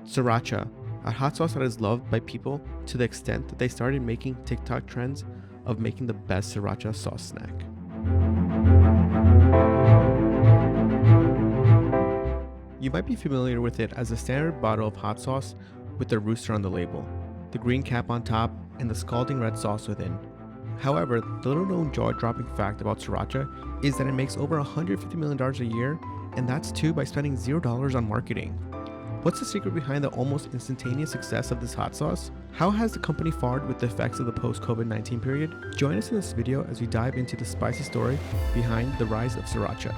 Sriracha, a hot sauce that is loved by people to the extent that they started making TikTok trends of making the best sriracha sauce snack. You might be familiar with it as a standard bottle of hot sauce with the rooster on the label, the green cap on top, and the scalding red sauce within. However, the little known jaw-dropping fact about Sriracha is that it makes over $150 million a year, and that's too by spending $0 on marketing. What's the secret behind the almost instantaneous success of this hot sauce? How has the company fared with the effects of the post-COVID-19 period? Join us in this video as we dive into the spicy story behind the rise of Sriracha.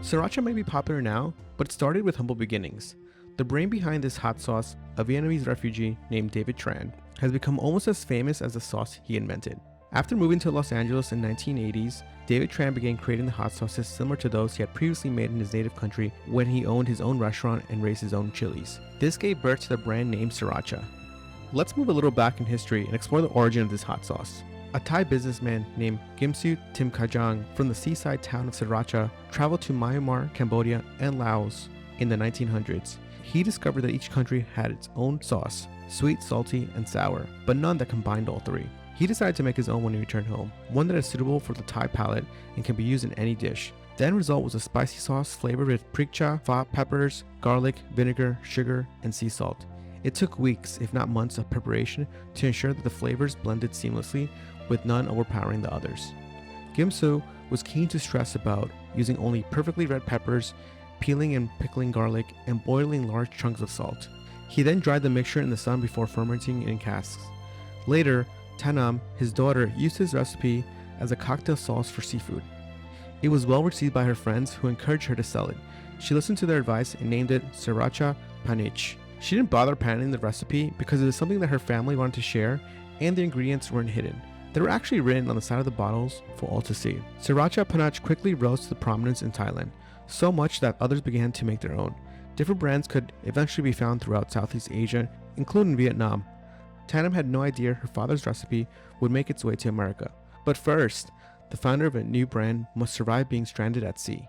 Sriracha may be popular now, but it started with humble beginnings. The brain behind this hot sauce, a Vietnamese refugee named David Tran, has become almost as famous as the sauce he invented. After moving to Los Angeles in the 1980s, David Tran began creating the hot sauces similar to those he had previously made in his native country when he owned his own restaurant and raised his own chilies. This gave birth to the brand name Sriracha. Let's move a little back in history and explore the origin of this hot sauce. A Thai businessman named Gimsu Timkajang from the seaside town of Sriracha traveled to Myanmar, Cambodia, and Laos in the 1900s. He discovered that each country had its own sauce, sweet, salty, and sour, but none that combined all three. He decided to make his own when he returned home, one that is suitable for the Thai palate and can be used in any dish. The end result was a spicy sauce flavored with pricha, pho peppers, garlic, vinegar, sugar, and sea salt. It took weeks, if not months, of preparation to ensure that the flavors blended seamlessly, with none overpowering the others. Gimsu was keen to stress about using only perfectly red peppers, peeling and pickling garlic, and boiling large chunks of salt. He then dried the mixture in the sun before fermenting in casks. Later, Thanom, his daughter, used his recipe as a cocktail sauce for seafood. It was well received by her friends, who encouraged her to sell it. She listened to their advice and named it Sriracha Panich. She didn't bother patenting the recipe because it was something that her family wanted to share, and the ingredients weren't hidden. They were actually written on the side of the bottles for all to see. Sriracha Panach quickly rose to the prominence in Thailand, so much that others began to make their own. Different brands could eventually be found throughout Southeast Asia, including Vietnam. Thanom had no idea her father's recipe would make its way to America. But first, the founder of a new brand must survive being stranded at sea.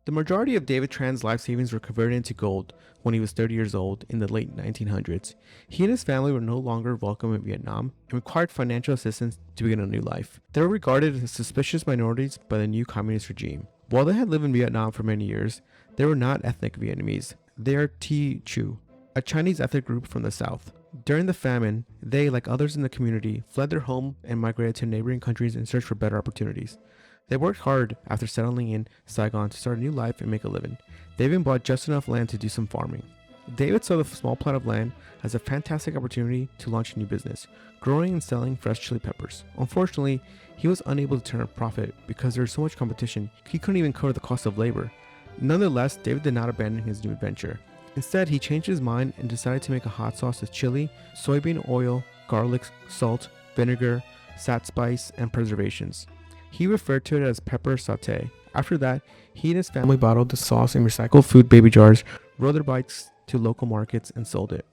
The majority of David Tran's life savings were converted into gold when he was 30 years old in the late 1900s. He and his family were no longer welcome in Vietnam and required financial assistance to begin a new life. They were regarded as suspicious minorities by the new communist regime. While they had lived in Vietnam for many years, they were not ethnic Vietnamese. They are Thi Chu, a Chinese ethnic group from the south. During the famine, they, like others in the community, fled their home and migrated to neighboring countries in search for better opportunities. They worked hard after settling in Saigon to start a new life and make a living. They even bought just enough land to do some farming. David saw the small plot of land as a fantastic opportunity to launch a new business, growing and selling fresh chili peppers. Unfortunately, he was unable to turn a profit because there was so much competition, he couldn't even cover the cost of labor. Nonetheless, David did not abandon his new venture. Instead, he changed his mind and decided to make a hot sauce with chili, soybean oil, garlic, salt, vinegar, sat spice, and preservations. He referred to it as pepper sauté. After that, he and his family bottled the sauce in recycled food baby jars, rode their bikes to local markets, and sold it.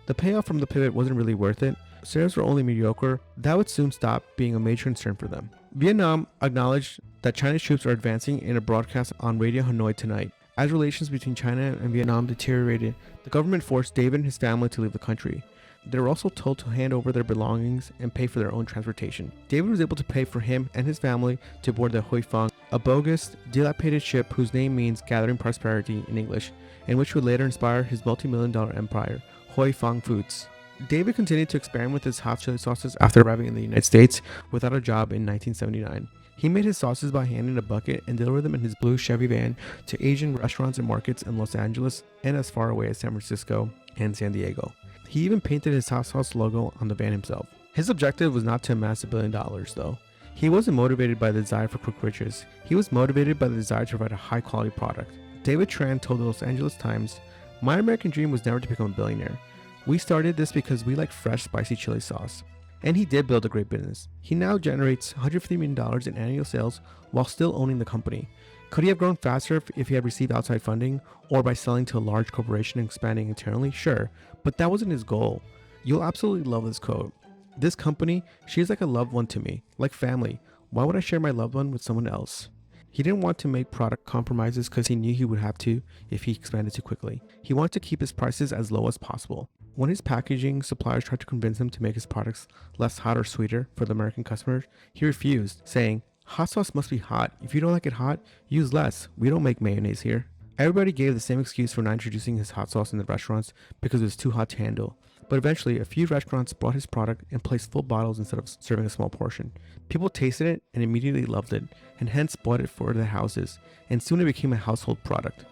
The payoff from the pivot wasn't really worth it. Sales were only mediocre. That would soon stop being a major concern for them. Vietnam acknowledged that China's troops are advancing in a broadcast on Radio Hanoi tonight. As relations between China and Vietnam deteriorated, the government forced David and his family to leave the country. They were also told to hand over their belongings and pay for their own transportation. David was able to pay for him and his family to board the Huy Fong, a bogus, dilapidated ship whose name means gathering prosperity in English, and which would later inspire his multi-million-dollar empire, Huy Fong Foods. David continued to experiment with his hot chili sauces after arriving in the United States without a job in 1979. He made his sauces by hand in a bucket and delivered them in his blue Chevy van to Asian restaurants and markets in Los Angeles and as far away as San Francisco and San Diego. He even painted his hot sauce logo on the van himself. His objective was not to amass $1 billion, though. He wasn't motivated by the desire for quick riches. He was motivated by the desire to provide a high-quality product. David Tran told the Los Angeles Times, "My American dream was never to become a billionaire. We started this because we like fresh, spicy chili sauce." And he did build a great business. He now generates $150 million in annual sales while still owning the company. Could he have grown faster if he had received outside funding or by selling to a large corporation and expanding internally? Sure, but that wasn't his goal. You'll absolutely love this quote. This company, she is like a loved one to me, like family. Why would I share my loved one with someone else? He didn't want to make product compromises because he knew he would have to if he expanded too quickly. He wanted to keep his prices as low as possible. When his packaging suppliers tried to convince him to make his products less hot or sweeter for the American customers, he refused, saying, "Hot sauce must be hot. If you don't like it hot, use less. We don't make mayonnaise here." Everybody gave the same excuse for not introducing his hot sauce in the restaurants because it was too hot to handle. But eventually, a few restaurants bought his product and placed full bottles instead of serving a small portion. People tasted it and immediately loved it, and hence bought it for their houses, and soon it became a household product.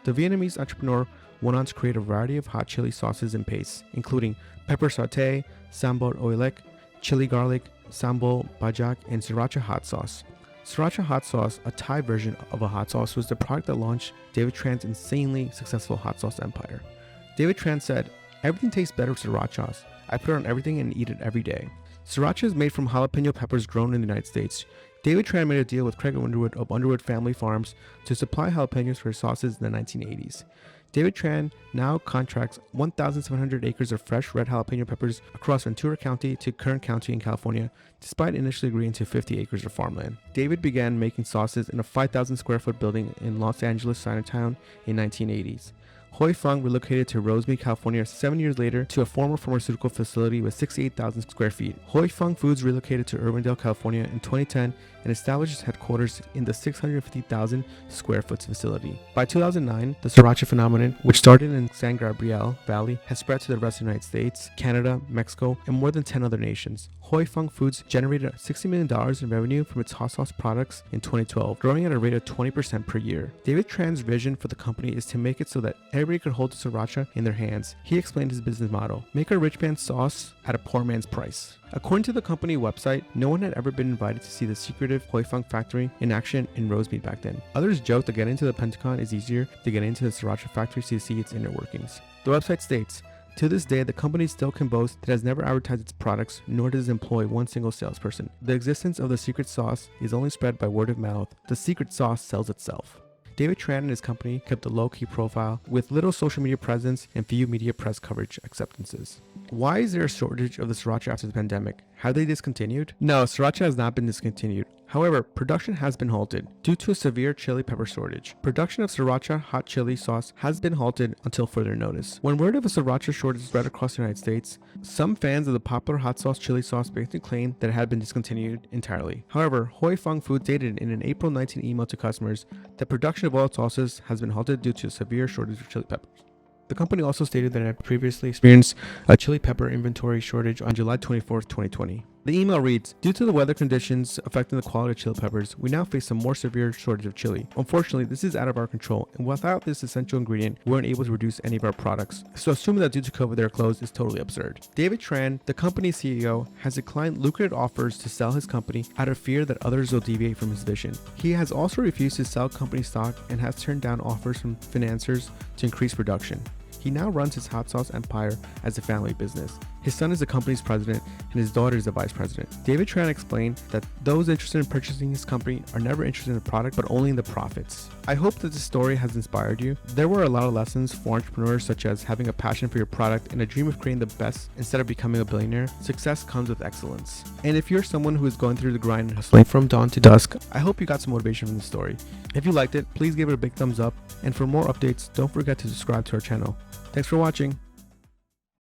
The Vietnamese entrepreneur went on to create a variety of hot chili sauces and pastes, including pepper sauté, sambal oelek, chili garlic, sambal bajak, and Sriracha hot sauce. Sriracha hot sauce, a Thai version of a hot sauce, was the product that launched David Tran's insanely successful hot sauce empire. David Tran said, "Everything tastes better with Sriracha. I put it on everything and eat it every day." Sriracha is made from jalapeno peppers grown in the United States. David Tran made a deal with Craig Underwood of Underwood Family Farms to supply jalapenos for his sauces in the 1980s. David Tran now contracts 1,700 acres of fresh red jalapeno peppers across Ventura County to Kern County in California, despite initially agreeing to 50 acres of farmland. David began making sauces in a 5,000 square foot building in Los Angeles Chinatown in 1980s. Huy Fong relocated to Rosemead, California 7 years later to a former pharmaceutical facility with 68,000 square feet. Huy Fong Foods relocated to Urbandale, California in 2010 and established its headquarters in the 650,000 square foot facility. By 2009, the Sriracha phenomenon, which started in San Gabriel Valley, has spread to the rest of the United States, Canada, Mexico, and more than 10 other nations. Huy Fong Foods generated $60 million in revenue from its hot sauce products in 2012, growing at a rate of 20% per year. David Tran's vision for the company is to make it so that everybody could hold the Sriracha in their hands. He explained his business model: make a rich man's sauce at a poor man's price. According to the company website, no one had ever been invited to see the secretive Huy Fong factory in action in Rosemead back then. Others joked that getting into the Pentagon is easier than getting into the Sriracha factory to see its inner workings. The website states, "To this day, the company still can boast that it has never advertised its products, nor does it employ one single salesperson. The existence of the secret sauce is only spread by word of mouth. The secret sauce sells itself." David Tran and his company kept a low-key profile with little social media presence and few media press coverage acceptances. Why is there a shortage of the Sriracha after the pandemic? Have they discontinued? No, Sriracha has not been discontinued. However, production has been halted due to a severe chili pepper shortage. Production of Sriracha hot chili sauce has been halted until further notice. When word of a Sriracha shortage spread across the United States, some fans of the popular hot sauce chili sauce basically claimed that it had been discontinued entirely. However, Huy Fong Foods stated in an April 19 email to customers that production of all sauces has been halted due to a severe shortage of chili peppers. The company also stated that it had previously experienced a chili pepper inventory shortage on July 24, 2020. The email reads, "Due to the weather conditions affecting the quality of chili peppers, we now face a more severe shortage of chili. Unfortunately, this is out of our control, and without this essential ingredient, we weren't able to produce any of our products. So assuming that due to COVID they're closed is totally absurd." David Tran, the company's CEO, has declined lucrative offers to sell his company out of fear that others will deviate from his vision. He has also refused to sell company stock and has turned down offers from financiers to increase production. He now runs his hot sauce empire as a family business. His son is the company's president and his daughter is the vice president. David Tran explained that those interested in purchasing his company are never interested in the product but only in the profits. I hope that this story has inspired you. There were a lot of lessons for entrepreneurs, such as having a passion for your product and a dream of creating the best instead of becoming a billionaire. Success comes with excellence. And if you're someone who is going through the grind and hustling from dawn to dusk, I hope you got some motivation from this story. If you liked it, please give it a big thumbs up. And for more updates, don't forget to subscribe to our channel. Thanks for watching.